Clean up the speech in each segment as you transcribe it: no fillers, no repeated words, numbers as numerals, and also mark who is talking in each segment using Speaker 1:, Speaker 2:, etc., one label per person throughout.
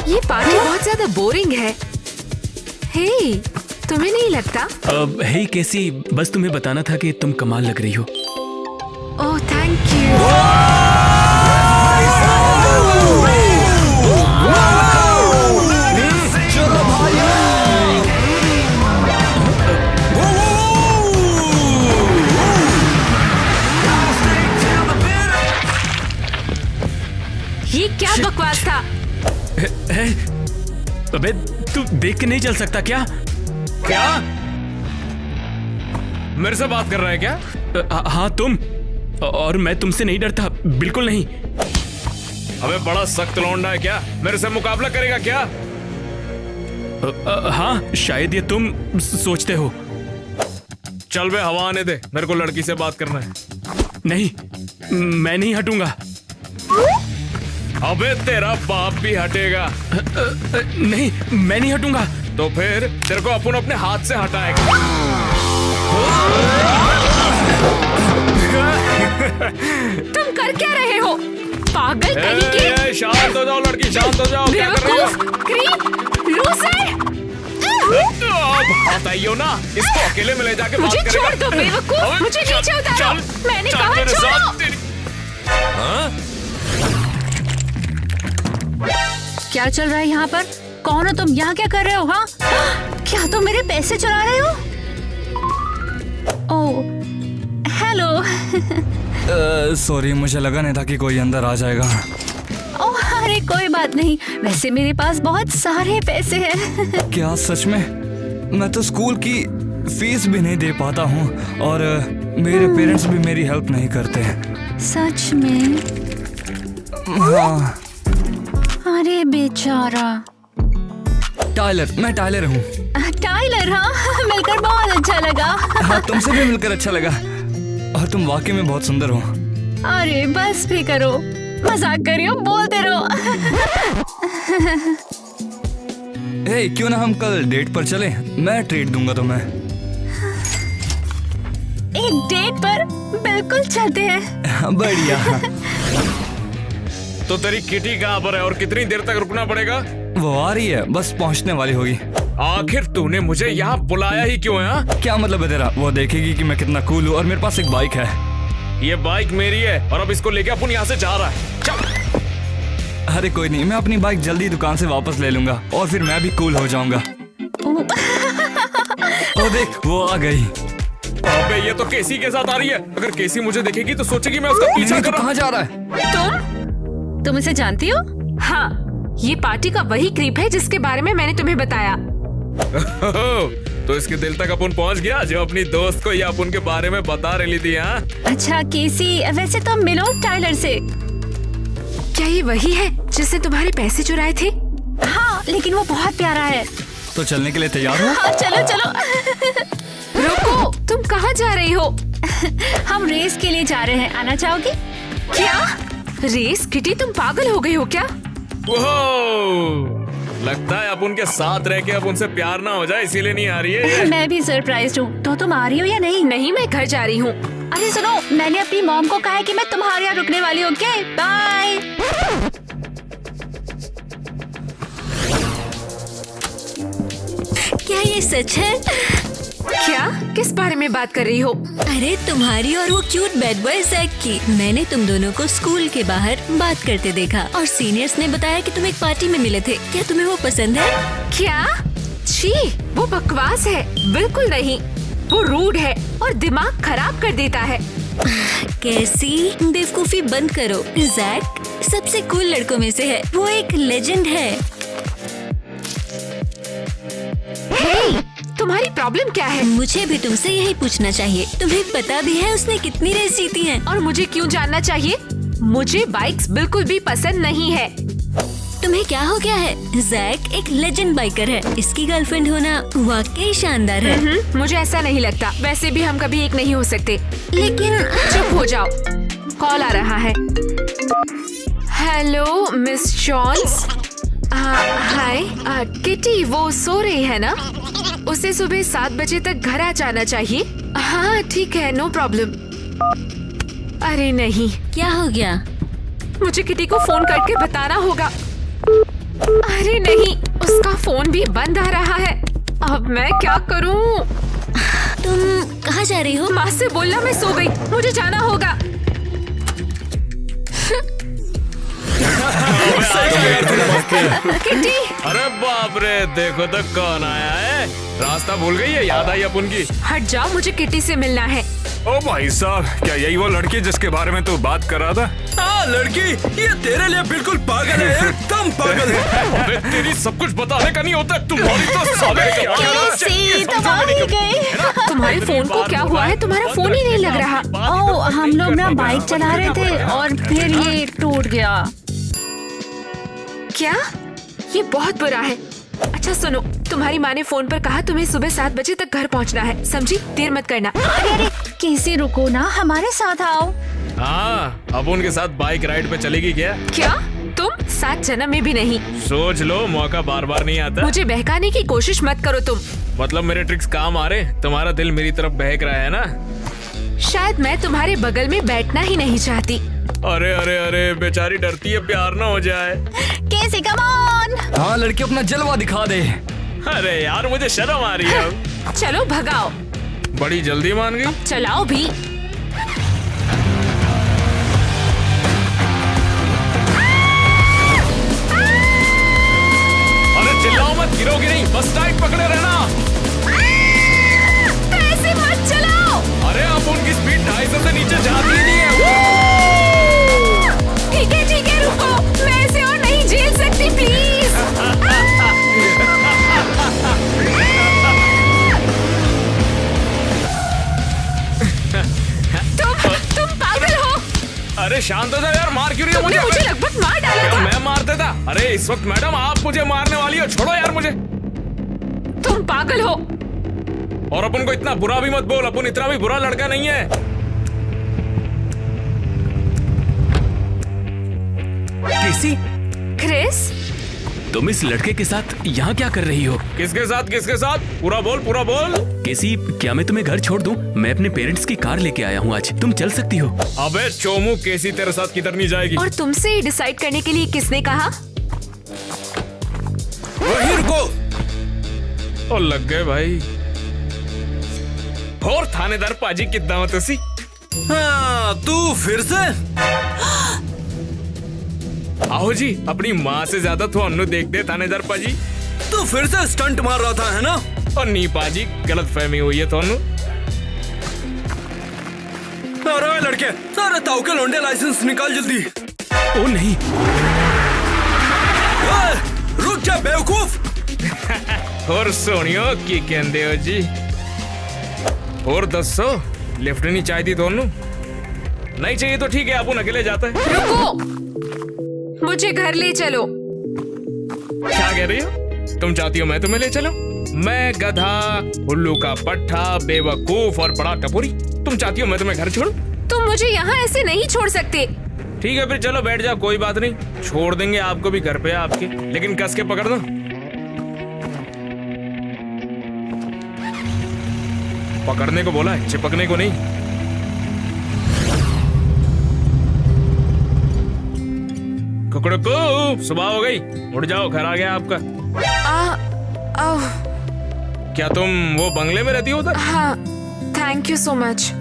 Speaker 1: ये पार्टी बहुत ज्यादा बोरिंग है। हे, तुम्हें नहीं लगता?
Speaker 2: हे केसी, बस तुम्हें बताना था कि तुम कमाल लग रही हो।
Speaker 1: Oh thank you. ये क्या बकवास था?
Speaker 2: अबे तू देख के नहीं चल सकता क्या?
Speaker 3: क्या मेरे से बात कर रहा है क्या?
Speaker 2: हाँ तुम, और मैं तुमसे नहीं डरता, बिल्कुल नहीं।
Speaker 3: अबे बड़ा सख्त लौंडा है क्या? मेरे से मुकाबला करेगा क्या?
Speaker 2: हाँ शायद ये तुम सोचते हो।
Speaker 3: चल बे, हवा आने दे, मेरे को लड़की से बात करना है।
Speaker 2: नहीं, मैं नहीं हटूंगा।
Speaker 3: अबे तेरा बाप भी हटेगा।
Speaker 2: नहीं, मैं नहीं हटूंगा।
Speaker 3: तो फिर तेरे को अपन अपने हाथ से हटाएगा।
Speaker 1: तुम कर क्या रहे हो? पागल कहीं के।
Speaker 3: शांत हो जाओ लड़की, शांत हो जाओ। क्या कर रही हो?
Speaker 1: Creep, loser.
Speaker 3: अब हटाइयो ना, इसको अकेले में ले जाके बात
Speaker 1: मुझे
Speaker 3: करेगा।
Speaker 1: छोड़ दो बेवकूफ, मुझे नीचे उतारो। मैंने
Speaker 3: चल
Speaker 1: कहा
Speaker 3: मेरे
Speaker 1: छोड़ो।
Speaker 3: साथ तेरी। हाँ?
Speaker 4: क्या चल रहा है यहाँ पर? कौन हो तुम? यहाँ क्या कर रहे हो? हाँ, क्या तुम मेरे पैसे चुरा रहे हो? ओह, हेलो।
Speaker 5: सॉरी, मुझे लगा नहीं था कि कोई अंदर आ जाएगा।
Speaker 4: ओह, अरे कोई बात नहीं, वैसे मेरे पास बहुत सारे पैसे हैं।
Speaker 5: क्या सच में? मैं तो स्कूल की फीस भी नहीं दे पाता हूँ और मेरे पेरेंट्स भी मेरी हेल्प नहीं करते।
Speaker 4: सच में?
Speaker 5: हाँ।
Speaker 4: अरे बेचारा।
Speaker 5: टाइलर, मैं टाइलर हूँ।
Speaker 4: टाइलर, हाँ, मिलकर बहुत अच्छा लगा।
Speaker 5: हाँ, तुमसे भी मिलकर अच्छा लगा और तुम वाकई में बहुत सुंदर हो।
Speaker 4: अरे बस भी करो, मजाक कर रही हो, बोलते रहो।
Speaker 5: हे, क्यों ना हम कल डेट पर चले? मैं ट्रीट दूंगा तुम्हें।
Speaker 4: एक डेट पर? बिल्कुल चलते हैं।
Speaker 5: बढ़िया।
Speaker 3: तो तेरी किटी कहाँ पर है और कितनी देर तक रुकना पड़ेगा?
Speaker 5: वो आ रही है, बस पहुंचने वाली होगी।
Speaker 3: आखिर तूने मुझे यहाँ बुलाया ही क्यों है? हाँ?
Speaker 5: क्या मतलब है तेरा? वो देखेगी कि मैं कितना कूल हूँ और मेरे पास एक बाइक है।
Speaker 3: ये बाइक मेरी है और अब इसको लेके अपन यहाँ से जा रहा है। चल।
Speaker 5: अरे कोई नहीं, मैं अपनी बाइक जल्दी दुकान से वापस ले लूंगा और फिर मैं भी कूल हो जाऊंगा। ओ देख, वो आ गई।
Speaker 3: अबे ये तो केसी के साथ आ रही है। अगर केसी मुझे देखेगी तो सोचेगी मैं उसका पीछा कर रहा
Speaker 5: कहाँ जा रहा है?
Speaker 4: तुम इसे जानती हो?
Speaker 1: हाँ, ये पार्टी का वही क्रीप है जिसके बारे में मैंने तुम्हें बताया।
Speaker 3: हूँ। तो इसके दिल तक अपन पहुँच गया जो अपनी दोस्त को या अपन के बारे में बता रही थी। हाँ?
Speaker 4: अच्छा केसी, वैसे तो मिलो टाइलर से।
Speaker 1: क्या ये वही है जिसने तुम्हारे पैसे चुराए थे?
Speaker 4: हाँ, लेकिन वो बहुत प्यारा है।
Speaker 5: तो चलने के लिए तैयार हो?
Speaker 4: हाँ, चलो चलो।
Speaker 1: रुको, तुम कहाँ जा रही हो?
Speaker 4: हम रेस के लिए जा रहे हैं, आना चाहोगी?
Speaker 1: क्या रेस? किटी तुम पागल हो गई हो क्या?
Speaker 3: ओह, लगता है अपन के साथ रह के अब उनसे प्यार ना हो जाए इसीलिए नहीं आ रही है ये।
Speaker 4: मैं भी सरप्राइज्ड हूँ। तो तुम आ रही हो या नहीं?
Speaker 1: नहीं, मैं घर जा रही हूँ।
Speaker 4: अरे सुनो, मैंने अपनी मॉम को कहा है कि मैं तुम्हारे यहाँ रुकने वाली हूँ। Okay, bye.
Speaker 6: क्या ये सच है?
Speaker 1: क्या? किस बारे में बात कर रही हो?
Speaker 6: अरे तुम्हारी और वो क्यूट बैड बॉय जैक की। मैंने तुम दोनों को स्कूल के बाहर बात करते देखा और सीनियर्स ने बताया कि तुम एक पार्टी में मिले थे। क्या तुम्हें वो पसंद है?
Speaker 1: क्या? छी, वो बकवास है। बिल्कुल नहीं, वो रूड है और दिमाग खराब कर देता है।
Speaker 6: कैसी? बेवकूफी बंद करो। जैक सबसे कूल लड़कों में से है, वो एक लेजेंड है।
Speaker 1: हे, तुम्हारी प्रॉब्लम क्या है?
Speaker 6: मुझे भी तुमसे यही पूछना चाहिए। तुम्हें पता भी है उसने कितनी रेस जीती है?
Speaker 1: और मुझे क्यों जानना चाहिए? मुझे बाइक्स बिल्कुल भी पसंद नहीं है।
Speaker 6: तुम्हें क्या हो गया है? जैक एक लेजेंड बाइकर है, इसकी गर्लफ्रेंड होना वाकई शानदार है।
Speaker 1: मुझे ऐसा नहीं लगता। वैसे भी हम कभी एक नहीं हो सकते।
Speaker 6: लेकिन
Speaker 1: चुप हो जाओ, कॉल आ रहा है। Hello Miss Jones. Hi, Kitty वो सो रही है ना? उसे सुबह 7 बजे तक घर आ जाना चाहिए। हाँ ठीक है, नो प्रॉब्लम। अरे नहीं,
Speaker 6: क्या हो गया?
Speaker 1: मुझे किटी को फोन करके बताना होगा। अरे नहीं, उसका फोन भी बंद आ रहा है। अब मैं क्या करूं?
Speaker 6: तुम कहाँ जा रही हो?
Speaker 1: माँ से बोलना मैं सो गई, मुझे जाना होगा। किटी,
Speaker 3: अरे बाप रे, देखो तो कौन आया है। रास्ता भूल गई है, याद आई अपन की।
Speaker 1: हट जाओ, मुझे किटी से मिलना है।
Speaker 7: ओ भाई साहब, क्या यही वो लड़की जिसके बारे में तू बात कर रहा था?
Speaker 5: हाँ लड़की, ये तेरे लिए बिल्कुल पागल है, एकदम पागल है।
Speaker 3: अबे तेरी सब कुछ बताने का नहीं होता, तुम्हारी तो साले
Speaker 1: तुम्हारे फोन को क्या हुआ है? तुम्हारा फोन ही नहीं लग रहा।
Speaker 4: ओ, हम लोग ना बाइक चला रहे थे और फिर ये टूट गया।
Speaker 1: क्या? ये बहुत बुरा है। अच्छा सुनो, तुम्हारी माँ ने फोन पर कहा तुम्हें सुबह 7 बजे तक घर पहुँचना है, समझी? देर मत करना।
Speaker 4: अरे कैसे, रुको ना, हमारे साथ आओ।
Speaker 3: हाँ, अब उनके साथ बाइक राइड पे चलेगी क्या?
Speaker 1: क्या? तुम 7 जन्म में भी नहीं।
Speaker 3: सोच लो, मौका बार बार नहीं आता।
Speaker 1: मुझे बहकाने की कोशिश मत करो तुम।
Speaker 3: मतलब मेरे ट्रिक्स काम आ रहे? तुम्हारा दिल मेरी तरफ बहक रहा है ना?
Speaker 1: शायद मैं तुम्हारे बगल में बैठना ही नहीं चाहती।
Speaker 3: अरे अरे अरे, बेचारी डरती है प्यार ना हो जाए।
Speaker 4: कैसे, कम ऑन।
Speaker 5: हाँ लड़की, अपना जलवा दिखा दे।
Speaker 3: अरे यार, मुझे शर्म आ रही है अब।
Speaker 1: चलो भगाओ।
Speaker 3: बड़ी जल्दी मान गई।
Speaker 1: चलाओ भी।
Speaker 3: अरे चिल्लाओ मत, गिरोगी नहीं, बस टाइट पकड़े रहना।
Speaker 1: ऐसे मत चलाओ।
Speaker 3: अरे अब उनकी स्पीड 250 से नीचे जाती नहीं है।
Speaker 1: ठीक है, रुको, मैं ऐसे और नहीं झेल सकती, प्लीज। तुम पागल हो।
Speaker 3: अरे शांत हो जाओ यार, मार क्यों रही हो
Speaker 1: तुमने मुझे लगभग मार डाला
Speaker 3: क्या
Speaker 1: था।
Speaker 3: मैं मार देता? अरे इस वक्त मैडम आप मुझे मारने वाली हो, छोड़ो यार मुझे।
Speaker 1: तुम पागल हो।
Speaker 3: और अपन को इतना बुरा भी मत बोल, अपन इतना भी बुरा लड़का नहीं है।
Speaker 2: केसी,
Speaker 1: क्रिस,
Speaker 2: तुम इस लड़के के साथ यहाँ क्या कर रही हो?
Speaker 3: किसके साथ? किसके साथ? पूरा बोल, पूरा बोल।
Speaker 2: केसी, क्या मैं तुम्हें घर छोड़ दूं? मैं अपने पेरेंट्स की कार लेके आया हूँ आज, तुम चल सकती हो।
Speaker 3: अबे चोमू, केसी तेरे साथ किधर नहीं जाएगी।
Speaker 1: और तुमसे डिसाइड करने के लिए किसने कहा?
Speaker 3: वहीं रुको। और लग गए भाई। और थानेदार पाजी की दावत सी।
Speaker 5: हाँ, तू फिर से?
Speaker 3: आओ जी, अपनी माँ से ज्यादा तो अन्नू देखते थानेदार पाजी।
Speaker 5: तू फिर से स्टंट मार रहा था, है ना?
Speaker 3: और नी पाजी, गलत फहमी हुई है तो अन्नू।
Speaker 5: अरे लड़के, सारे ताऊ के लौंडे लाइसेंस निकाल जल्दी।
Speaker 2: ओ नहीं,
Speaker 5: रुक जा बेवकूफ।
Speaker 3: और सोनियो की कहते हो जी? और 10 लिफ्ट नहीं चाहिए तो अन्नू? नहीं चाहिए तो ठीक है, अपन अकेले जाते हैं।
Speaker 1: रुको, मुझे घर ले चलो।
Speaker 3: क्या कह रही हो? तुम चाहती हो मैं तुम्हें ले चलूं? मैं गधा, उल्लू का पट्टा, बेवकूफ और बड़ा टपोरी। तुम चाहती हो मैं तुम्हें घर छोड़ूं?
Speaker 1: तुम मुझे यहाँ ऐसे नहीं छोड़ सकते।
Speaker 3: ठीक है फिर चलो बैठ जाओ, कोई बात नहीं, छोड़ देंगे आपको भी घर पे आपके, लेकिन कस के पकड़ दो। पकड़ने को बोला है, चिपकने को नहीं। कुकड़ू को सुबह हो गई, उठ जाओ, घर आ गया आपका। क्या तुम वो बंगले में रहती हो उधर?
Speaker 1: हाँ, थैंक यू सो मच।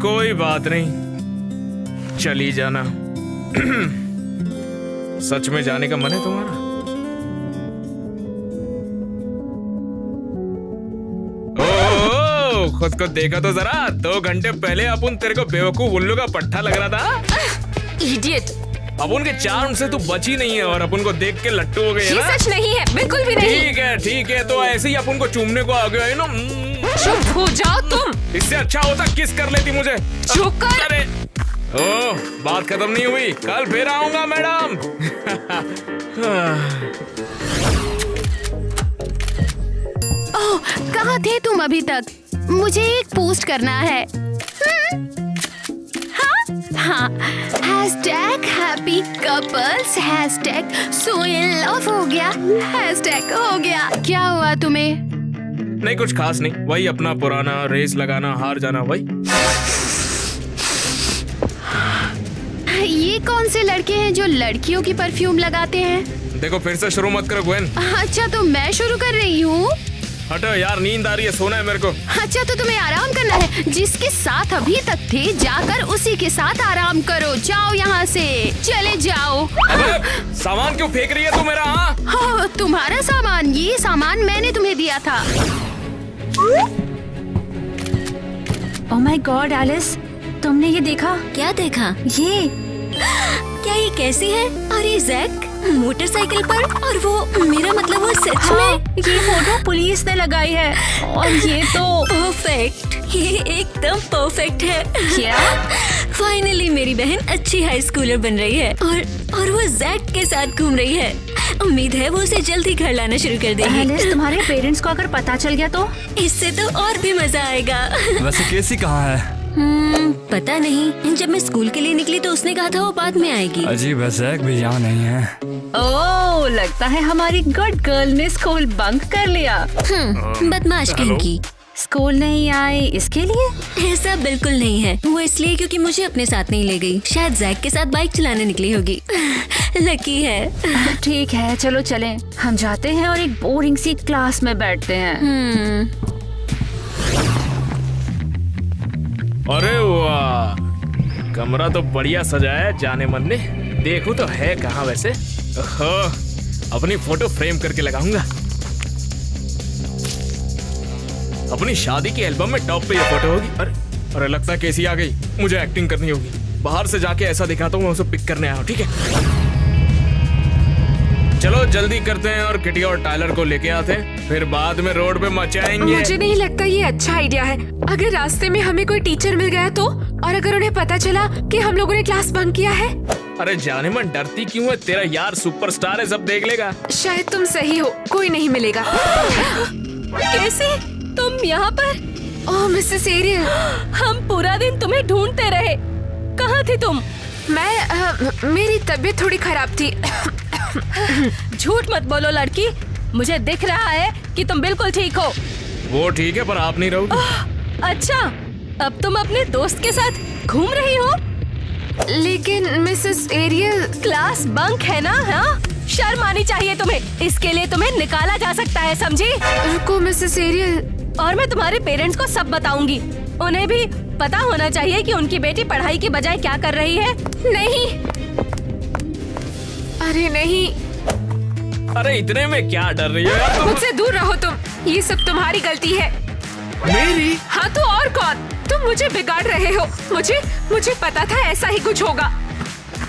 Speaker 3: कोई बात नहीं, चली जाना। सच में जाने का मन है तुम्हारा? ओ, खुद को देखा तो जरा, 2 घंटे पहले अपन तेरे को बेवकूफ उल्लू का पट्टा लग रहा था।
Speaker 1: इडियट।
Speaker 3: अपन के चार्म से तू बची नहीं है और अपन को देख के लट्टू हो गई है
Speaker 1: ये
Speaker 3: ना?
Speaker 1: सच नहीं है, बिल्कुल भी नहीं।
Speaker 3: ठीक है, तो ऐसे ही अपन को चूमने को आ गया है ना।
Speaker 1: चुप हो जाओ तुम।
Speaker 3: इससे अच्छा होता किस कर लेती मुझे।
Speaker 1: चुप कर।
Speaker 3: अरे ओह, बात खत्म नहीं हुई, कल फिर आऊंगा मैडम।
Speaker 8: ओह, कहाँ थे तुम अभी तक? मुझे एक पोस्ट करना है। हाँ, hashtag happy couples, hashtag so in love हो गया, हैशटैग हो गया। क्या हुआ तुम्हें?
Speaker 3: नहीं कुछ खास नहीं, वही अपना पुराना रेस लगाना, हार जाना, वही।
Speaker 8: ये कौन से लड़के हैं जो लड़कियों की परफ्यूम लगाते हैं?
Speaker 3: देखो फिर से शुरू मत करो ग्वेन।
Speaker 8: अच्छा तो मैं शुरू कर रही हूँ।
Speaker 3: हटो यार, नींद आ रही है, सोना है मेरे को।
Speaker 8: अच्छा तो तुम्हें आराम करना है। जिसके साथ अभी तक थे जाकर उसी के साथ आराम करो। जाओ यहाँ से, चले जाओ।
Speaker 3: अबे सामान क्यों फेंक रही है तू मेरा? हाँ
Speaker 8: तुम्हारा सामान? ये सामान मैंने तुम्हें दिया था।
Speaker 4: ओह माय गॉड एलिस, तुमने ये देखा?
Speaker 6: क्या देखा?
Speaker 4: ये
Speaker 6: क्या ये कैसी है? और ये जैक मोटरसाइकिल पर, और वो मेरा मतलब वो सच में
Speaker 4: ये फोटो पुलिस ने लगाई है और ये तो
Speaker 6: परफेक्ट, ये एकदम परफेक्ट है।
Speaker 4: क्या?
Speaker 6: फाइनली मेरी बहन अच्छी हाई स्कूलर बन रही है और वो जैक के साथ घूम रही है। उम्मीद है वो उसे जल्दी घर लाना शुरू कर देगी।
Speaker 4: एलिस, तुम्हारे पेरेंट्स को अगर पता चल गया तो?
Speaker 6: इससे तो और भी मजा आएगा।
Speaker 5: वैसे केसी कहाँ है?
Speaker 6: पता नहीं, जब मैं स्कूल के लिए निकली तो उसने कहा था वो बाद में आएगी।
Speaker 5: अजीब है, जैक भी यहाँ नहीं है।
Speaker 4: ओह, लगता है हमारी गुड गर्ल ने स्कूल बंक कर लिया।
Speaker 6: बदमाश कहीं।
Speaker 4: स्कूल नहीं आई इसके लिए?
Speaker 6: ऐसा बिल्कुल नहीं है, वो इसलिए क्योंकि मुझे अपने साथ नहीं ले गई। शायद जैक के साथ बाइक चलाने निकली होगी। लकी है।
Speaker 4: ठीक है, चलो चलें। हम जाते हैं और एक बोरिंग सी क्लास में बैठते हैं।
Speaker 3: अरे वाह, कमरा तो बढ़िया सजाया है जाने मन ने। देखो तो है कहाँ वैसे। अपनी फोटो फ्रेम करके लगाऊंगा। अपनी शादी के एल्बम में टॉप पे ये फोटो होगी। अरे लगता है केसी आ गई, मुझे एक्टिंग करनी होगी। बाहर से जाके ऐसा दिखाता हूँ मैं उसे पिक करने आया हूँ, ठीक है? चलो जल्दी करते हैं और किटी और टायलर को लेके आते हैं, फिर बाद में रोड पे मचाएंगे।
Speaker 1: मुझे नहीं लगता ये अच्छा आइडिया है। अगर रास्ते में हमें कोई टीचर मिल गया तो, और अगर उन्हें पता चला कि हम लोगों ने क्लास बंक किया है।
Speaker 3: अरे जाने मन, डरती क्यों है? तेरा यार सुपरस्टार है, सब देख लेगा।
Speaker 1: शायद तुम सही हो, कोई नहीं मिलेगा।
Speaker 4: कैसे तुम यहाँ पर?
Speaker 1: ओह मिसेस एरियल,
Speaker 4: हम पूरा दिन तुम्हें ढूंढते रहे। कहाँ थी तुम?
Speaker 1: मेरी तबीयत थोड़ी खराब थी।
Speaker 4: झूठ मत बोलो लड़की, मुझे दिख रहा है कि तुम बिल्कुल ठीक हो।
Speaker 3: वो ठीक है पर आप नहीं रहोगी।
Speaker 4: अच्छा, अब तुम अपने दोस्त के साथ घूम रही हो?
Speaker 1: लेकिन मिसेस एरियल,
Speaker 4: क्लास बंक है ना? हाँ, शर्म आनी चाहिए तुम्हें। इसके लिए तुम्हें निकाला जा सकता है, समझी?
Speaker 1: रुको मिसेस एरियल।
Speaker 4: और मैं तुम्हारे पेरेंट्स को सब बताऊंगी। उन्हें भी पता होना चाहिए कि उनकी बेटी पढ़ाई की बजाय क्या कर रही है।
Speaker 1: नहीं, अरे नहीं।
Speaker 3: अरे इतने में क्या डर रही हो यार तुम?
Speaker 1: मुझसे दूर रहो तुम, ये सब तुम्हारी गलती है।
Speaker 3: मेरी?
Speaker 1: हाँ तो और कौन? तुम मुझे बिगाड़ रहे हो। मुझे पता था ऐसा ही कुछ होगा।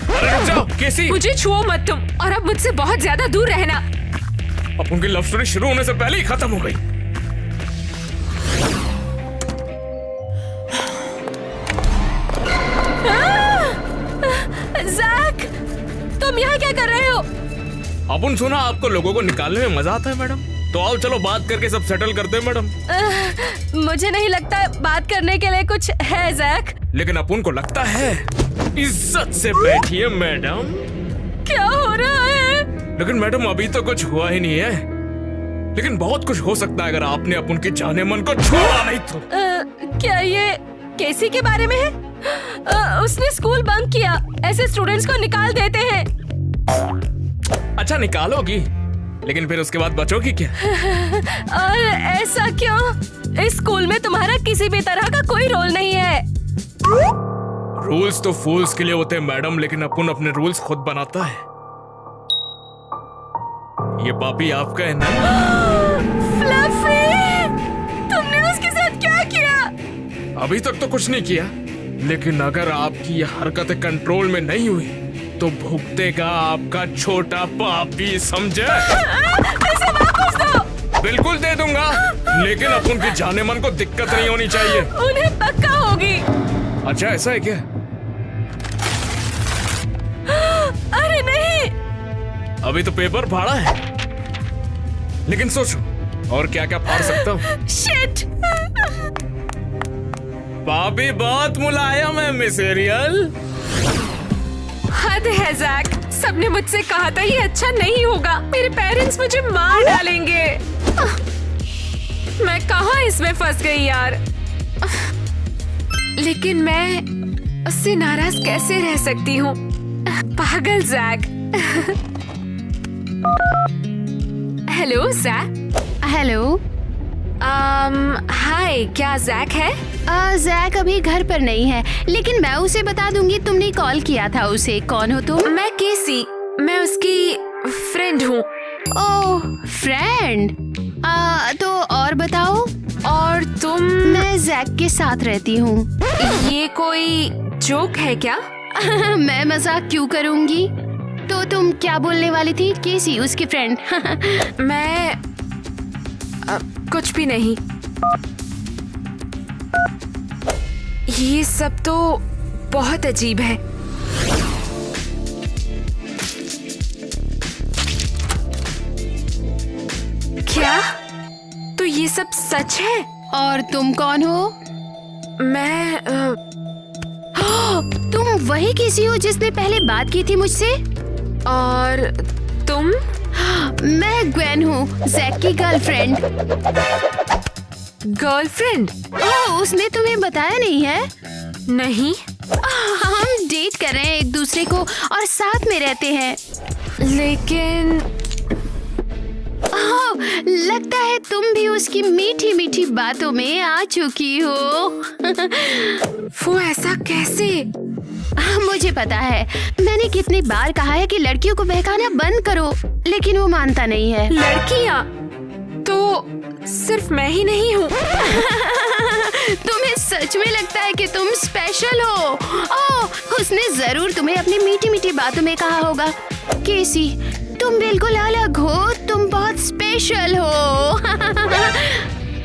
Speaker 3: अरे रुक जाओ केसी,
Speaker 1: मुझे छुओ मत तुम, और अब मुझसे बहुत ज्यादा दूर रहना।
Speaker 3: अब उनकी लव स्टोरी शुरू होने से पहले ही खत्म हो गई।
Speaker 4: जैक, तुम यहाँ क्या कर रहे हो?
Speaker 3: अपन सुना आपको लोगों को निकालने में मजा आता है मैडम, तो आओ चलो बात करके सब सेटल करते हैं मैडम।
Speaker 4: मुझे नहीं लगता बात करने के लिए कुछ है जैक।
Speaker 3: लेकिन अपन को लगता है। इज्जत से बैठिए मैडम।
Speaker 4: क्या हो रहा है?
Speaker 3: लेकिन मैडम अभी तो कुछ हुआ ही नहीं है, लेकिन बहुत कुछ हो सकता है अगर आपने अपन के जाने मन को छोड़ा नहीं तो।
Speaker 4: क्या ये केसी के बारे में है? उसने स्कूल बंक किया, ऐसे स्टूडेंट्स को निकाल देते हैं।
Speaker 3: अच्छा निकालोगी, लेकिन फिर उसके बाद बचोगी क्या?
Speaker 4: और ऐसा क्यों? इस स्कूल में तुम्हारा किसी भी तरह का कोई रोल नहीं है।
Speaker 3: रूल्स तो फूल्स के लिए होते हैं मैडम, लेकिन अपन अपने रूल्स खुद बनाता है। ये पापी आपका है ना?
Speaker 4: फ्लफी, तुमने उसके साथ क्या किया?
Speaker 3: अभी तक तो कुछ नहीं किया, लेकिन अगर आपकी ये हरकतें कंट्रोल में नहीं हुई तो भुगतेगा आपका छोटा पापी, समझे?
Speaker 4: पैसे वापस दो।
Speaker 3: बिल्कुल दे दूंगा, लेकिन अपन के जाने मन को दिक्कत नहीं होनी चाहिए।
Speaker 4: उन्हें पक्का होगी।
Speaker 3: अच्छा ऐसा है क्या?
Speaker 4: अरे नहीं,
Speaker 3: अभी तो पेपर फाड़ा है, लेकिन सोचो और क्या क्या फाड़ सकता हूँ।
Speaker 4: शिट।
Speaker 3: भाभी बहुत मुलायम है मिस एरियल।
Speaker 1: हद है जैक, सबने मुझसे कहा था ये अच्छा नहीं होगा। मेरे पेरेंट्स मुझे मार डालेंगे। मैं कहाँ इसमें फंस गई यार। लेकिन मैं उससे नाराज कैसे रह सकती हूँ? पागल Jack. Hello Jack.
Speaker 8: Hello.
Speaker 1: Hi, क्या जैक है?
Speaker 8: जैक अभी घर पर नहीं है, लेकिन मैं उसे बता दूंगी तुमने कॉल किया था उसे। कौन हो तुम?
Speaker 1: मैं केसी, मैं उसकी फ्रेंड हूँ।
Speaker 8: ओह, फ्रेंड। तो और बताओ।
Speaker 1: और तुम?
Speaker 8: मैं जैक के साथ रहती हूँ।
Speaker 1: ये कोई जोक है क्या?
Speaker 8: मैं मजाक क्यों करूँगी? तो तुम क्या बोलने वाली थी? केसी उसकी फ्रेंड।
Speaker 1: मैं कुछ भी नहीं। ये सब तो बहुत अजीब है। क्या? तो ये सब सच है?
Speaker 8: और तुम कौन हो?
Speaker 1: मैं
Speaker 8: तुम वही केसी हो जिसने पहले बात की थी मुझसे?
Speaker 1: और तुम?
Speaker 8: मैं ग्वेन हूँ, जैक की गर्लफ्रेंड।
Speaker 1: गर्लफ्रेंड?
Speaker 8: ओह, उसने तुम्हें बताया नहीं है?
Speaker 1: नहीं।
Speaker 8: हम डेट कर रहे हैं एक दूसरे को और साथ में रहते हैं।
Speaker 1: लेकिन
Speaker 8: ओह, लगता है तुम भी उसकी मीठी मीठी बातों में आ चुकी हो।
Speaker 1: वो ऐसा कैसे?
Speaker 8: मुझे पता है, मैंने कितनी बार कहा है कि लड़कियों को बहकाना बंद करो, लेकिन वो मानता नहीं है।
Speaker 1: लड़कियाँ? तो सिर्फ मैं ही नहीं हूँ।
Speaker 8: तुम्हें सच में लगता है कि तुम स्पेशल हो? ओह, उसने जरूर तुम्हें अपनी मीठी मीठी बातों में कहा होगा। केसी, तुम बिल्कुल अलग हो, तुम बहुत स्पेशल हो।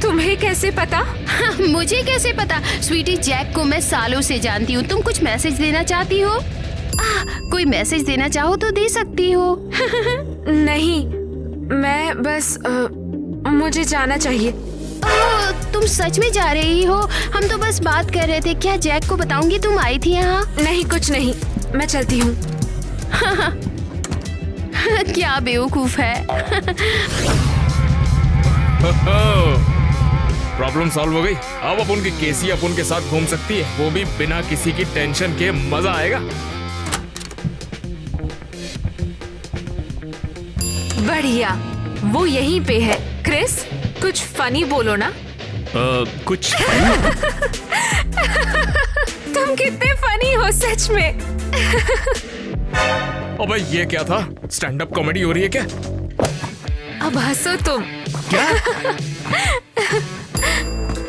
Speaker 1: तुम्हें कैसे पता?
Speaker 8: मुझे कैसे पता? स्वीटी, जैक को मैं सालों से जानती हूँ। तुम कुछ मैसेज देना चाहती हो? कोई मैसेज देना चाहो तो दे सकती हो।
Speaker 1: नहीं, मैं बस मुझे जाना चाहिए।
Speaker 8: तुम सच में जा रही हो? हम तो बस बात कर रहे थे। क्या जैक को बताऊंगी तुम आई थी यहाँ?
Speaker 1: नहीं, कुछ नहीं, मैं चलती हूँ।
Speaker 8: क्या बेवकूफ है।
Speaker 3: प्रॉब्लम सॉल्व हो गई। अब अपन की केसी अपन के साथ घूम सकती है, वो भी बिना किसी की टेंशन के। मजा आएगा।
Speaker 1: बढ़िया, वो यहीं पे है। क्रिस, कुछ फनी बोलो ना।
Speaker 2: कुछ
Speaker 1: तुम कितने फनी हो सच में।
Speaker 3: अबे ये क्या था? स्टैंड अप कॉमेडी हो रही है क्या?
Speaker 1: अब हंसो तुम।
Speaker 3: क्या?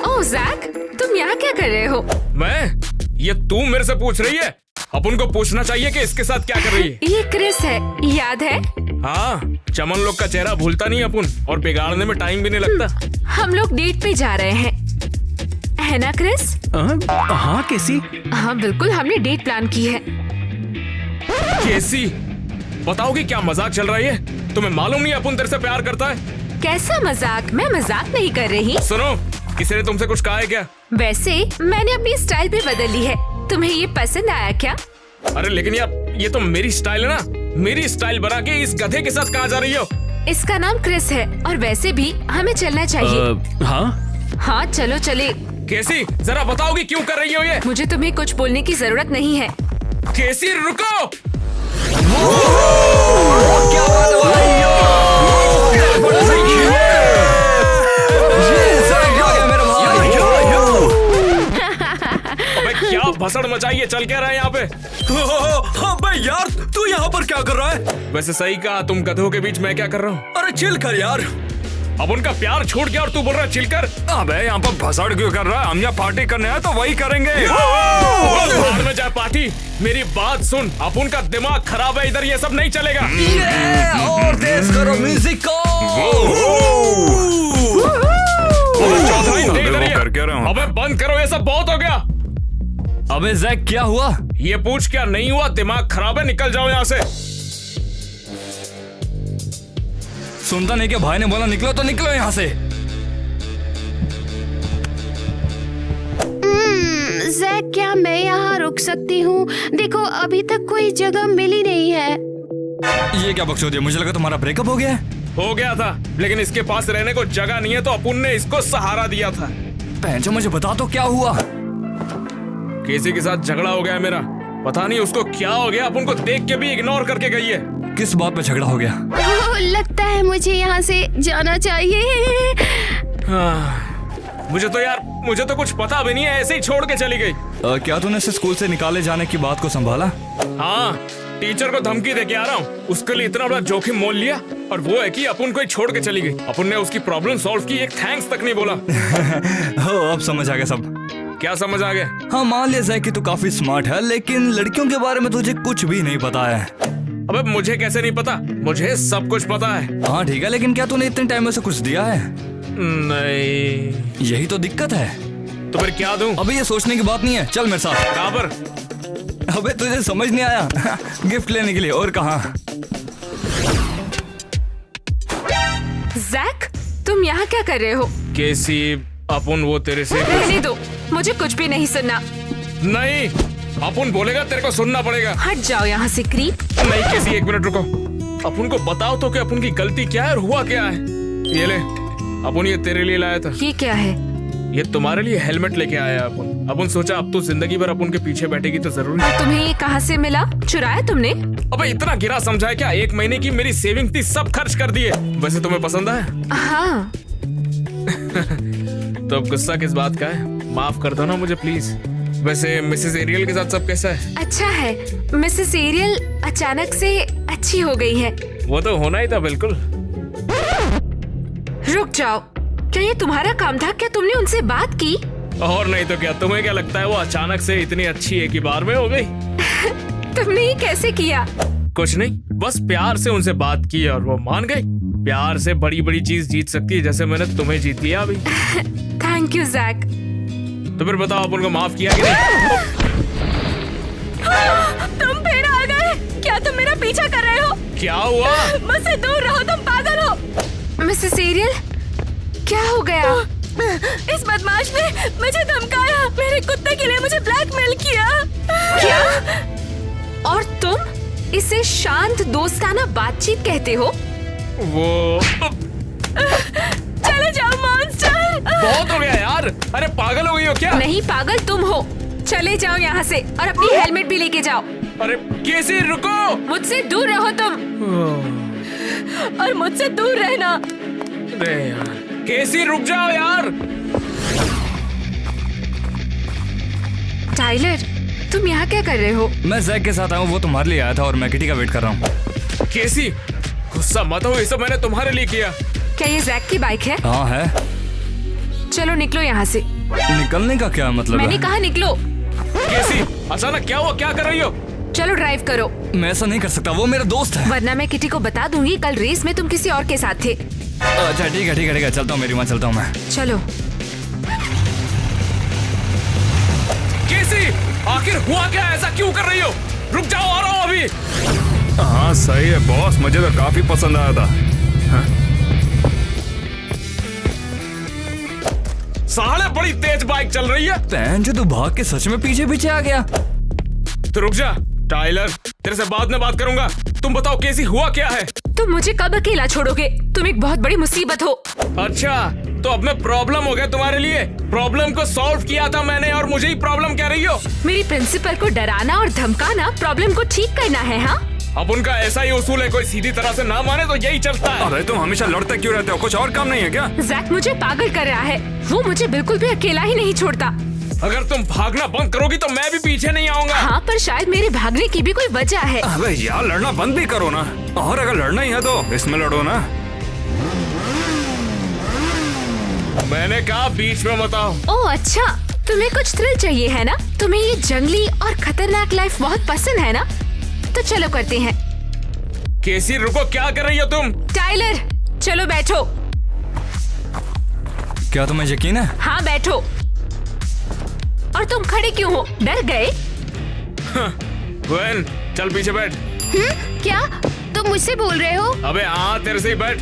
Speaker 1: ओह जैक, तुम यहाँ क्या कर रहे हो?
Speaker 3: मैं? ये तू मेरे से पूछ रही है? अपन को पूछना चाहिए कि इसके साथ क्या कर रही है।
Speaker 1: ये क्रिस है, याद है?
Speaker 3: हाँ, चमन लोग का चेहरा भूलता नहीं अपन, और बिगाड़ने में टाइम भी नहीं लगता।
Speaker 1: हम लोग डेट पे जा रहे हैं, है ना क्रिस?
Speaker 2: हाँ कैसी?
Speaker 1: हाँ बिल्कुल, हमने डेट प्लान की है।
Speaker 3: केसी, बताओगी क्या मजाक चल रही है? तुम्हें मालूम नहीं अपन तेरे से प्यार करता है?
Speaker 1: कैसा मजाक? मैं मजाक नहीं कर रही।
Speaker 3: सुनो, किसी ने तुमसे कुछ कहा है क्या?
Speaker 1: वैसे मैंने अपनी स्टाइल भी बदल ली है। तुम्हें ये पसंद आया क्या?
Speaker 3: अरे लेकिन यार, ये तो मेरी स्टाइल है ना। मेरी स्टाइल बना के इस गधे के साथ कहाँ जा रही हो?
Speaker 1: इसका नाम क्रिस है, और वैसे भी हमें चलना चाहिए। हाँ चलो चले।
Speaker 3: केसी, जरा बताओगी क्यों कर रही हो ये?
Speaker 1: मुझे तुम्हें कुछ बोलने की जरूरत नहीं है।
Speaker 3: केसी रुको। अबे क्या भसड़ मचाई है? चल क्या रहा है यहाँ पे?
Speaker 5: अबे यार, तू यहाँ पर क्या कर रहा है?
Speaker 3: वैसे सही कहा, तुम गधों के बीच मैं क्या कर रहा हूँ?
Speaker 5: अरे चिल कर यार।
Speaker 3: अब उनका प्यार छूट गया और तू बोल रहा है चिल कर?
Speaker 7: अबे यहाँ पर भसड़ क्यों कर रहा है? हम यहाँ पार्टी करने आए तो वही करेंगे।
Speaker 3: बाहर में जाए पार्टी। मेरी बात सुन, अपन का दिमाग खराब है, इधर ये सब नहीं चलेगा।
Speaker 5: और तेज करो म्यूजिक को।
Speaker 3: अबे बंद करो, ये सब बहुत हो गया।
Speaker 5: अबे जैक, क्या हुआ?
Speaker 3: ये पूछ क्या नहीं हुआ? दिमाग खराब है, निकल जाओ यहाँ से।
Speaker 5: सुनता नहीं क्या? भाई ने बोला निकलो तो निकलो यहाँ से।
Speaker 8: जैक, क्या मैं यहाँ रुक सकती हूँ? देखो, अभी तक कोई जगह मिली नहीं है।
Speaker 5: ये क्या बकचोदी है? मुझे लगा तुम्हारा ब्रेकअप हो गया है।
Speaker 3: हो गया था, लेकिन इसके पास रहने को जगह नहीं है तो अपुन ने इसको सहारा दिया था।
Speaker 5: पहले मुझे बता तो क्या हुआ?
Speaker 3: केसी के साथ झगड़ा हो गया मेरा। पता नहीं उसको क्या हो गया, अपन को देख के भी इग्नोर करके गई है।
Speaker 5: किस बात पे झगड़ा हो गया?
Speaker 8: ओह, लगता है मुझे यहाँ से जाना चाहिए।
Speaker 3: मुझे तो कुछ पता भी नहीं है, ऐसे ही छोड़ के चली गई।
Speaker 5: क्या तूने इसे स्कूल से निकाले जाने की बात को संभाला?
Speaker 3: हाँ, टीचर को धमकी दे के आ रहा हूँ। उसके लिए इतना बड़ा जोखिम मोल लिया, और वो है कि अपन को ही छोड़ के चली गई। अपन ने उसकी प्रॉब्लम सॉल्व की, एक थैंक्स तक नहीं बोला।
Speaker 5: हो, अब समझ आ गया सब।
Speaker 3: क्या समझ आ गया?
Speaker 5: हाँ, मान लिया जाए कि तू काफी स्मार्ट है, लेकिन लड़कियों के बारे में तुझे कुछ भी नहीं पता है।
Speaker 3: अबे मुझे कैसे नहीं पता? मुझे सब कुछ पता है।
Speaker 5: हाँ ठीक है, लेकिन क्या तूने इतने टाइम में से कुछ दिया है?
Speaker 3: नहीं।
Speaker 5: यही तो दिक्कत है।
Speaker 3: तो फिर क्या दूं?
Speaker 5: अबे ये सोचने की बात नहीं है, चल मेरे साथ।
Speaker 3: कहाँ पर?
Speaker 5: अबे तुझे समझ नहीं आया? गिफ्ट लेने के लिए, और कहाँ?
Speaker 1: जैक, तुम यहाँ क्या कर रहे हो?
Speaker 3: केसी, अपन वो तेरे से
Speaker 1: रहने दो, मुझे कुछ भी नहीं सुनना।
Speaker 3: नहीं, अपन बोलेगा तेरे को सुनना पड़ेगा।
Speaker 1: हट जाओ यहाँ से क्रीप।
Speaker 3: नहीं केसी, एक मिनट रुको। अपन को बताओ तो कि अपन की गलती क्या है और हुआ क्या है। ये ले, अपन ये तेरे लिए लाया था।
Speaker 1: ये क्या है?
Speaker 3: ये तुम्हारे लिए हेलमेट लेके आया अपन सोचा अब तो जिंदगी भर अपन के पीछे बैठेगी तो जरूरी है।
Speaker 1: तुम्हें ये कहाँ से मिला? चुराया तुमने?
Speaker 3: अबे इतना गिरा समझा क्या? 1 महीने की मेरी सेविंग थी, सब खर्च कर दिए। वैसे तुम्हें पसंद आया?
Speaker 1: हाँ।
Speaker 3: तो अब गुस्सा किस बात का है? माफ कर दो ना मुझे प्लीज। वैसे मिसेस एरियल के साथ सब कैसा है?
Speaker 1: अच्छा है। मिसेस एरियल अचानक से अच्छी हो गई है।
Speaker 3: वो तो होना ही था बिल्कुल।
Speaker 1: रुक जाओ, क्या ये तुम्हारा काम था? क्या तुमने उनसे बात की?
Speaker 3: और नहीं तो क्या, तुम्हें क्या लगता है वो अचानक से इतनी अच्छी एक ही बार में हो गई?
Speaker 1: तुमने ये कैसे किया?
Speaker 3: कुछ नहीं, बस प्यार से उनसे बात की और वो मान गई। प्यार से बड़ी बड़ी चीज जीत सकती है, जैसे मैंने तुम्हें जीत लिया अभी।
Speaker 1: Thank you Jack.
Speaker 3: तो फिर बताओ अपन को माफ किया कि नहीं?
Speaker 1: तुम फिर आ गए? क्या तुम मेरा पीछा कर रहे हो?
Speaker 3: क्या हुआ?
Speaker 1: मुझसे दूर रहो, तुम पागल हो। मिसेस एरियल, क्या हो गया? इस बदमाश ने मुझे धमकाया, मेरे कुत्ते के लिए मुझे ब्लैकमेल किया। क्या? और तुम इसे शांत दोस्ताना बातचीत कहते हो?
Speaker 3: वो
Speaker 1: चले जाओ मॉन्स्टर।
Speaker 3: बहुत हो गया यार। अरे पागल हो गई हो क्या?
Speaker 1: नहीं, पागल तुम हो। चले जाओ यहाँ से, और अपनी हेलमेट भी लेके जाओ।
Speaker 3: अरे कैसे? रुको,
Speaker 1: मुझसे दूर रहो तुम, और मुझसे दूर रहना।
Speaker 3: अरे यार कैसी, रुक जाओ यार।
Speaker 1: टाइलर, तुम यहाँ क्या कर रहे हो?
Speaker 5: मैं जैक के साथ आया हूँ, वो तुम्हारे लिए आया था और मैं किटी का वेट कर रहा हूँ।
Speaker 3: कैसी, गुस्सा मत हो, ये सब मैंने तुम्हारे लिए किया।
Speaker 1: क्या ये जैक की बाइक है?
Speaker 5: हाँ है।
Speaker 1: चलो निकलो यहाँ से।
Speaker 5: निकलने का क्या मतलब
Speaker 1: मैंने
Speaker 5: है?
Speaker 1: कहा निकलो।
Speaker 3: कैसी, अचानक क्या हुआ? क्या कर रही हो?
Speaker 1: चलो ड्राइव करो।
Speaker 5: मैं ऐसा नहीं कर सकता, वो मेरा दोस्त है।
Speaker 1: वरना मैं किटी को बता दूंगी कल रेस में तुम किसी और के साथ थे।
Speaker 5: अच्छा ठीक है ठीक है ठीक है, चलता हूँ मेरी माँ, चलता हूँ मैं।
Speaker 1: चलो।
Speaker 3: कैसी, आखिर हुआ क्या? ऐसा क्यों कर रही हो? रुक जाओ, आ रहा हूँ अभी।
Speaker 7: हाँ सही है बॉस, मुझे तो काफी पसंद आया था। हाँ?
Speaker 3: साले बड़ी तेज बाइक चल रही है।
Speaker 5: बहन जो तू भाग के सच में पीछे पीछे आ गया।
Speaker 3: तो रुक जा टाइलर, तेरे से बाद में बात करूंगा। तुम बताओ कैसी, हुआ क्या है?
Speaker 1: तुम मुझे कब अकेला छोड़ोगे? तुम एक बहुत बड़ी मुसीबत हो।
Speaker 3: अच्छा, तो अब मैं प्रॉब्लम हो गया तुम्हारे लिए? प्रॉब्लम को सॉल्व किया था मैंने, और मुझे ही प्रॉब्लम कह रही हो?
Speaker 1: मेरी प्रिंसिपल को डराना और धमकाना प्रॉब्लम को ठीक करना है। हाँ,
Speaker 3: अब उनका ऐसा ही उसूल है, कोई सीधी तरह से ना माने तो यही चलता है।
Speaker 7: अरे तुम हमेशा लड़ते क्यों रहते हो? कुछ और काम नहीं है क्या?
Speaker 1: जैक मुझे पागल कर रहा है। वो मुझे बिल्कुल भी अकेला ही नहीं छोड़ता।
Speaker 3: अगर तुम भागना बंद करोगी तो मैं भी पीछे नहीं आऊंगा।
Speaker 1: हाँ, पर शायद मेरे भागने की भी कोई वजह है।
Speaker 7: अबे यार लड़ना बंद भी करो ना, और अगर लड़ना ही है तो इसमें लड़ो ना।
Speaker 3: मैंने कहा बीच में मत आओ।
Speaker 1: ओह अच्छा, तुम्हें कुछ थ्रिल चाहिए है ना? तुम्हें ये जंगली और खतरनाक लाइफ बहुत पसंद है ना? तो चलो करते हैं।
Speaker 3: कैसी, रुको, क्या कर रही हो तुम?
Speaker 1: टाइलर, चलो बैठो।
Speaker 5: क्या तुम्हें यकीन है?
Speaker 1: हाँ बैठो। और तुम खड़े क्यों हो? डर गए?
Speaker 3: गवेन, चल पीछे बैठ।
Speaker 8: क्या तुम मुझसे बोल रहे हो?
Speaker 3: अबे हाँ, तेरे से ही बैठ।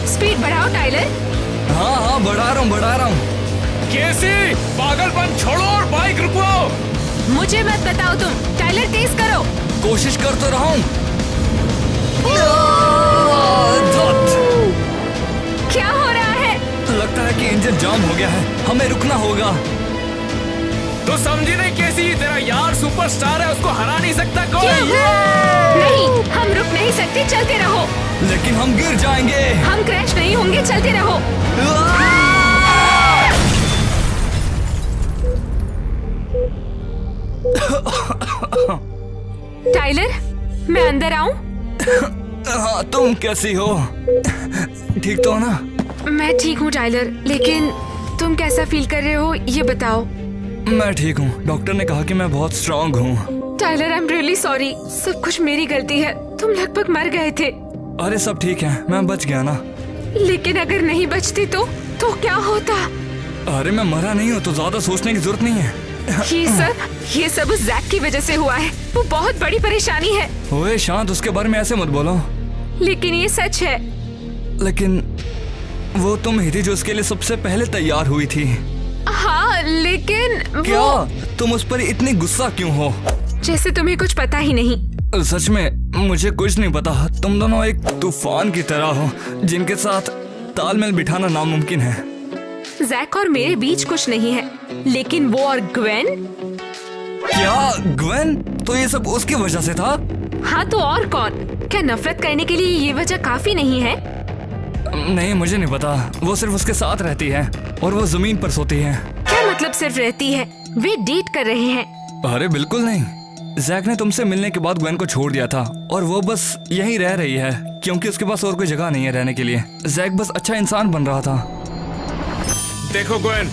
Speaker 1: स्पीड बढ़ाओ टाइलर।
Speaker 5: हाँ हाँ बढ़ा रहा हूँ।
Speaker 3: कैसी, पागलपन छोड़ो और बाइक रुकवाओ।
Speaker 1: मुझे मत बताओ तुम। टाइलर तेज करो।
Speaker 5: कोशिश कर तो रहा हूँ। की इंजन जाम हो गया है, हमें रुकना होगा।
Speaker 3: तो समझी नहीं कैसी, तेरा यार सुपरस्टार है, उसको हरा नहीं सकता कोई।
Speaker 1: नहीं, हम रुक नहीं सकते, चलते रहो।
Speaker 5: लेकिन हम गिर जाएंगे।
Speaker 1: हम क्रैश नहीं होंगे, चलते रहो। टाइलर, मैं अंदर आऊं?
Speaker 5: हाँ, तुम कैसी हो? ठीक तो हो ना?
Speaker 1: मैं ठीक हूँ टाइलर, लेकिन तुम कैसा फील कर रहे हो ये बताओ।
Speaker 5: मैं ठीक हूँ, डॉक्टर ने कहा कि मैं बहुत स्ट्रांग हूँ।
Speaker 1: Tyler, I am really sorry, सब कुछ मेरी गलती है, तुम लगभग मर गए थे।
Speaker 5: अरे सब ठीक है, मैं बच गया ना।
Speaker 1: लेकिन अगर नहीं बचती तो क्या होता?
Speaker 5: अरे मैं मरा नहीं हूँ तो ज्यादा सोचने की जरूरत नहीं है।
Speaker 1: ये सब उस जैक की वजह से हुआ है, वो बहुत बड़ी परेशानी है।
Speaker 5: ओए शांत, उसके बारे में ऐसे मत बोलो।
Speaker 1: लेकिन ये सच है।
Speaker 5: लेकिन वो तुम ही थी जो उसके लिए सबसे पहले तैयार हुई थी।
Speaker 1: हाँ, लेकिन
Speaker 5: क्या
Speaker 1: वो...
Speaker 5: तुम उस पर इतनी गुस्सा क्यों हो?
Speaker 1: जैसे तुम्हें कुछ पता ही नहीं।
Speaker 5: सच में मुझे कुछ नहीं पता। तुम दोनों एक तूफान की तरह हो जिनके साथ तालमेल बिठाना नामुमकिन है।
Speaker 1: जैक और मेरे बीच कुछ नहीं है, लेकिन वो और ग्वेन।
Speaker 5: क्या ग्वेन? तो ये सब उसकी वजह से था?
Speaker 1: हाँ तो और कौन? क्या नफरत करने के लिए ये वजह काफी नहीं है?
Speaker 5: नहीं, मुझे नहीं पता। वो सिर्फ उसके साथ रहती है और वो जमीन पर सोती है।
Speaker 1: क्या मतलब सिर्फ रहती है? वे डेट कर रहे हैं।
Speaker 5: अरे बिल्कुल नहीं, जैक ने तुमसे मिलने के बाद ग्वेन को छोड़ दिया था और वो बस यहीं रह रही है क्योंकि उसके पास और कोई जगह नहीं है रहने के लिए। जैक बस अच्छा इंसान बन रहा था।
Speaker 3: देखो ग्वेन,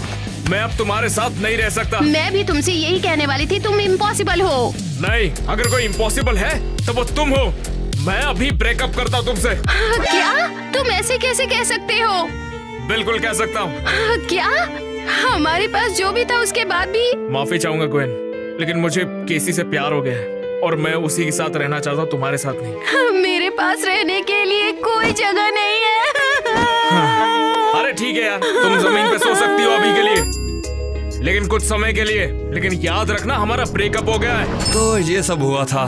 Speaker 3: मैं अब तुम्हारे साथ नहीं रह सकता।
Speaker 8: मैं भी तुमसे यही कहने वाली थी, तुम इम्पॉसिबल हो।
Speaker 3: नहीं, अगर कोई इम्पॉसिबल है तो वो तुम हो। मैं अभी ब्रेकअप करता हूँ तुमसे।
Speaker 8: क्या? तुम ऐसे कैसे कह सकते हो?
Speaker 3: बिल्कुल कह सकता हूँ।
Speaker 8: क्या? हमारे पास जो भी था उसके बाद भी?
Speaker 3: माफी चाहूंगा ग्वेन, लेकिन मुझे केसी से प्यार हो गया है और मैं उसी के साथ रहना चाहता हूँ, तुम्हारे साथ नहीं।
Speaker 8: मेरे पास रहने के लिए कोई जगह नहीं है।
Speaker 3: अरे ठीक है यार, तुम जमीन पे सो सकती हो अभी के लिए, लेकिन कुछ समय के लिए। लेकिन याद रखना, हमारा ब्रेकअप हो गया है।
Speaker 5: तो ये सब हुआ था।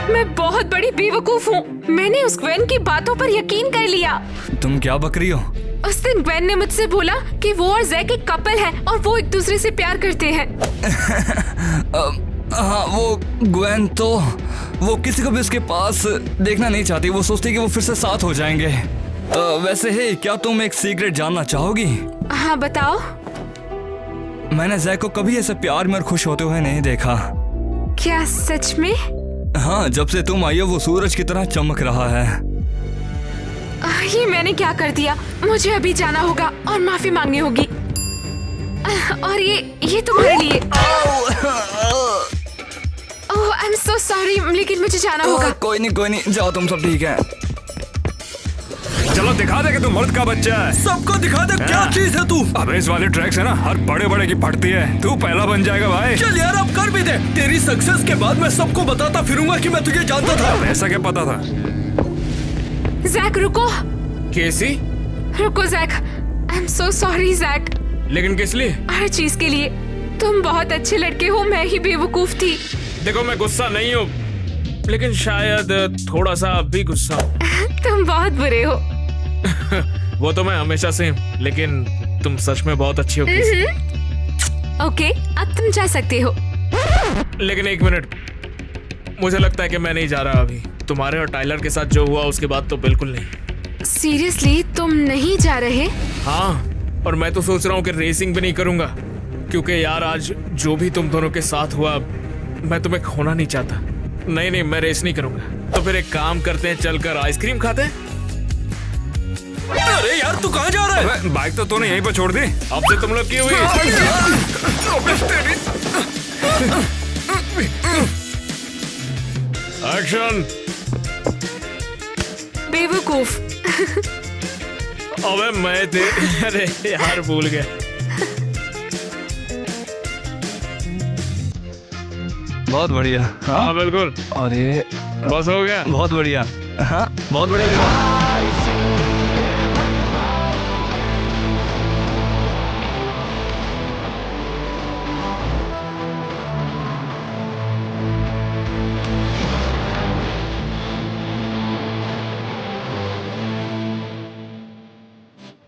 Speaker 1: मैं बहुत बड़ी बेवकूफ हूँ, मैंने उस ग्वेन की बातों पर यकीन कर लिया।
Speaker 5: तुम क्या बक रही हो?
Speaker 1: उस दिन ग्वेन ने मुझसे बोला कि वो और जैक एक कपल है और वो एक दूसरे से प्यार करते हैं।
Speaker 5: हाँ, वो ग्वेन तो वो किसी को भी उसके पास देखना नहीं चाहती। वो सोचती कि वो फिर से साथ हो जाएंगे। वैसे है, क्या तुम एक सीक्रेट जानना चाहोगी?
Speaker 1: हाँ बताओ।
Speaker 5: मैंने जैक को कभी ऐसे प्यार में और खुश होते हुए नहीं देखा।
Speaker 1: क्या सच में?
Speaker 5: हाँ, जब से तुम आई हो वो सूरज की तरह चमक रहा है।
Speaker 1: ये मैंने क्या कर दिया? मुझे अभी जाना होगा और माफी मांगनी होगी। और ये तुम्हारे लिए। ओह, आई एम सो सॉरी, लेकिन मुझे जाना होगा।
Speaker 5: कोई नहीं, जाओ, तुम सब ठीक है।
Speaker 7: चलो दिखा दे कि तू मर्द का बच्चा है।
Speaker 5: सबको दिखा दे क्या चीज है तू।
Speaker 7: अबे इस वाले ट्रैक से ना हर बड़े बड़े की फटती है। तू पहला बन जाएगा भाई।
Speaker 5: चल यार, अब कर भी दे। तेरी सक्सेस के बाद मैं सबको बताता फिरूंगा कि मैं तुझे जानता था।
Speaker 7: ऐसा क्या पता था?
Speaker 1: जैक रुको।
Speaker 3: केसी?
Speaker 1: रुको Jack, I am so sorry Jack.
Speaker 3: लेकिन किस लिए?
Speaker 1: हर चीज के लिए। तुम बहुत अच्छे लड़के हो, मैं ही बेवकूफ थी।
Speaker 3: देखो, मैं गुस्सा नहीं हूँ, लेकिन शायद थोड़ा सा भी गुस्सा हूँ।
Speaker 1: तुम बहुत बुरे हो।
Speaker 3: वो तो मैं हमेशा से हूँ, लेकिन तुम सच में बहुत अच्छी हो केसी।
Speaker 1: ओके, अब तुम जा सकते हो।
Speaker 3: लेकिन एक मिनट, मुझे लगता है कि मैं नहीं जा रहा अभी। तुम्हारे और टाइलर के साथ जो हुआ उसके बाद तो बिल्कुल नहीं।
Speaker 1: सीरियसली तुम नहीं जा रहे?
Speaker 3: हाँ, और मैं तो सोच रहा हूँ कि रेसिंग भी नहीं करूंगा, क्योंकि यार आज जो भी तुम दोनों के साथ हुआ, मैं तुम्हें खोना नहीं चाहता। नहीं, मैं रेस नहीं करूंगा। तो फिर एक काम करते हैं, चलकर आइसक्रीम खाते हैं।
Speaker 7: अरे यार, तू कहाँ जा रहा है? बाइक तो तूने यहीं पर छोड़ दी।
Speaker 3: अब से तुम लोग की हुई। एक्शन।
Speaker 1: बेवकूफ।
Speaker 3: अबे मैं अरे यार, भूल गया।
Speaker 5: बहुत बढ़िया।
Speaker 3: हाँ बिल्कुल।
Speaker 5: और ये
Speaker 3: बस हो गया।
Speaker 5: बहुत बढ़िया। हाँ, बहुत बढ़िया।